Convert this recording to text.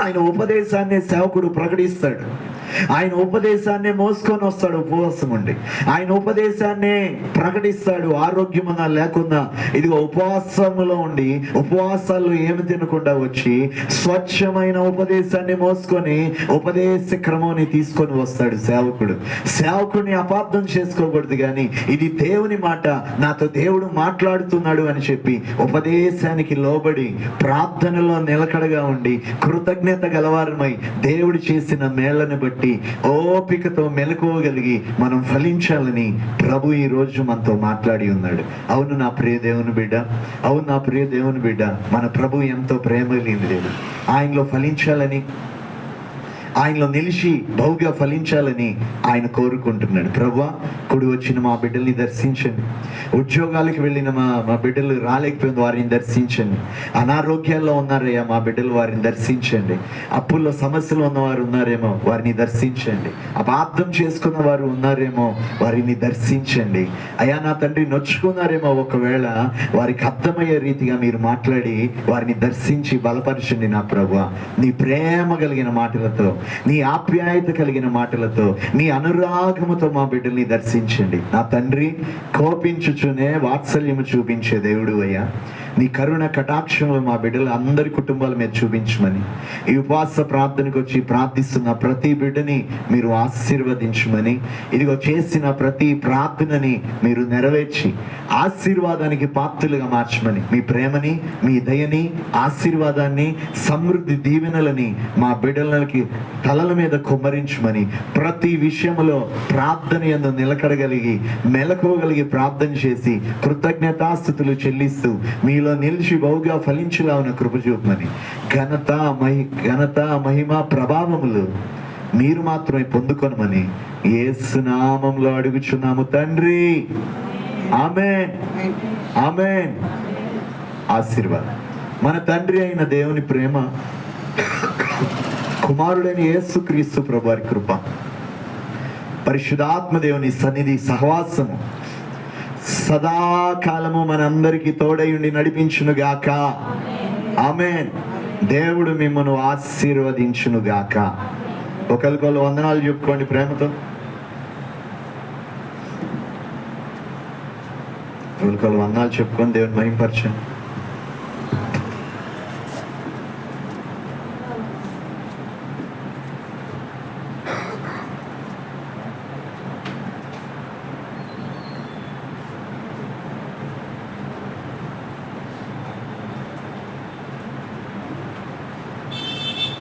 ఆయన ఉపదేశాన్ని సేవకుడు ప్రకటిస్తాడు. ఆయన ఉపదేశాన్ని మోసుకొని వస్తాడు ఉపవాసం ఉండి. ఆయన ఉపదేశాన్ని ప్రకటిస్తాడు. ఆరోగ్యమన్నా లేకున్నా ఇదిగో ఉపవాసములో ఉండి ఉపవాసాలు ఏమి తినకుండా వచ్చి స్వచ్ఛమైన ఉపదేశాన్ని మోసుకొని ఉపదేశ క్రమాన్ని తీసుకొని వస్తాడు సేవకుడు. సేవకుడిని అపార్థం చేసుకోకూడదు, కానీ ఇది దేవుని మాట, నాతో దేవుడు మాట్లాడుతున్నాడు అని చెప్పి ఉపదేశానికి లోబడి ప్రార్థనలో నిలకడగా ఉండి కృతజ్ఞత గలవారమై దేవుడు చేసిన మేళ్లను బట్టి ఓపికతో మెలకువగలిగి మనం ఫలించాలని ప్రభు ఈ రోజు మనతో మాట్లాడి ఉన్నాడు. అవును నా ప్రియ దేవుని బిడ్డ, అవును నా ప్రియ దేవుని బిడ్డ, మన ప్రభు ఎంతో ప్రేమ కలిగిన, ఆయనలో ఫలించాలని, ఆయనలో నిలిచి బహుగా ఫలించాలని ఆయన కోరుకుంటున్నాడు. ప్రభువా, కుడి వచ్చిన మా బిడ్డల్ని దర్శించండి. ఉద్యోగాలకు వెళ్ళిన మా బిడ్డలు రాలేకపోయింది, వారిని దర్శించండి. అనారోగ్యాల్లో ఉన్నారయ్యా మా బిడ్డలు, వారిని దర్శించండి. అప్పుల్లో సమస్యలు ఉన్నవారు ఉన్నారేమో, వారిని దర్శించండి. అపార్థం చేసుకున్న వారు ఉన్నారేమో, వారిని దర్శించండి. అయ్యా నా తండ్రి, నొచ్చుకున్నారేమో, ఒకవేళ వారికి అర్థమయ్యే రీతిగా మీరు మాట్లాడి వారిని దర్శించి బలపరచండి నా ప్రభువా. నీ ప్రేమ కలిగిన మాటలతో, నీ ఆప్యాయత కలిగిన మాటలతో, నీ అనురాగముతో మా బిడ్డల్ని దర్శించండి నా తండ్రి. కోపించుచునే వాత్సల్యము చూపించే దేవుడు అయ్యా, నీ కరుణ కటాక్షములు మా బిడ్డలు అందరి కుటుంబాల మీద చూపించమని, ఈ ఉపవాస ప్రార్థనకు వచ్చి ప్రార్థిస్తున్న ప్రతి బిడ్డని మీరు ఆశీర్వదించమని, ఇదిగో చేసిన ప్రతి ప్రార్థనని మీరు నెరవేర్చి ఆశీర్వాదానికి పాత్రలుగా మార్చమని, మీ ప్రేమని, మీ దయని, ఆశీర్వాదాన్ని, సమృద్ధి దీవెనలని మా బిడ్డలకి తలల మీద కుమ్మరించమని, ప్రతి విషయంలో ప్రార్థన యందు నిలకడగలిగి మెలకువగలిగి ప్రార్థన చేసి కృతజ్ఞతాస్తుతులు చెల్లిస్తూ మీలో నిలిచి బహుగా ఫలించులావున కృప చూపమని, ఘనత మహిమ ప్రభావములు మీరు మాత్రమే పొందుకొనమని యేసు నామములో అడుగుచున్నాము తండ్రి. ఆమేన్, ఆమేన్. ఆశీర్వాదం. మన తండ్రి అయిన దేవుని ప్రేమ, కుమారుడైన యేసుక్రీస్తు ప్రభువారి కృప, పరిశుద్ధాత్మ దేవుని సన్నిధి సహవాసము సదాకాలము మనందరికీ తోడయుండి నడిపించును గాక. ఆమేన్. దేవుడు మిమ్మల్ని ఆశీర్వదించును గాక. ఒకరికొకరు వందనాలు చెప్పుకోండి ప్రేమతో. ఒకరికొకరు వందనాలు చెప్పుకొని దేవుని మహిమపరచండి.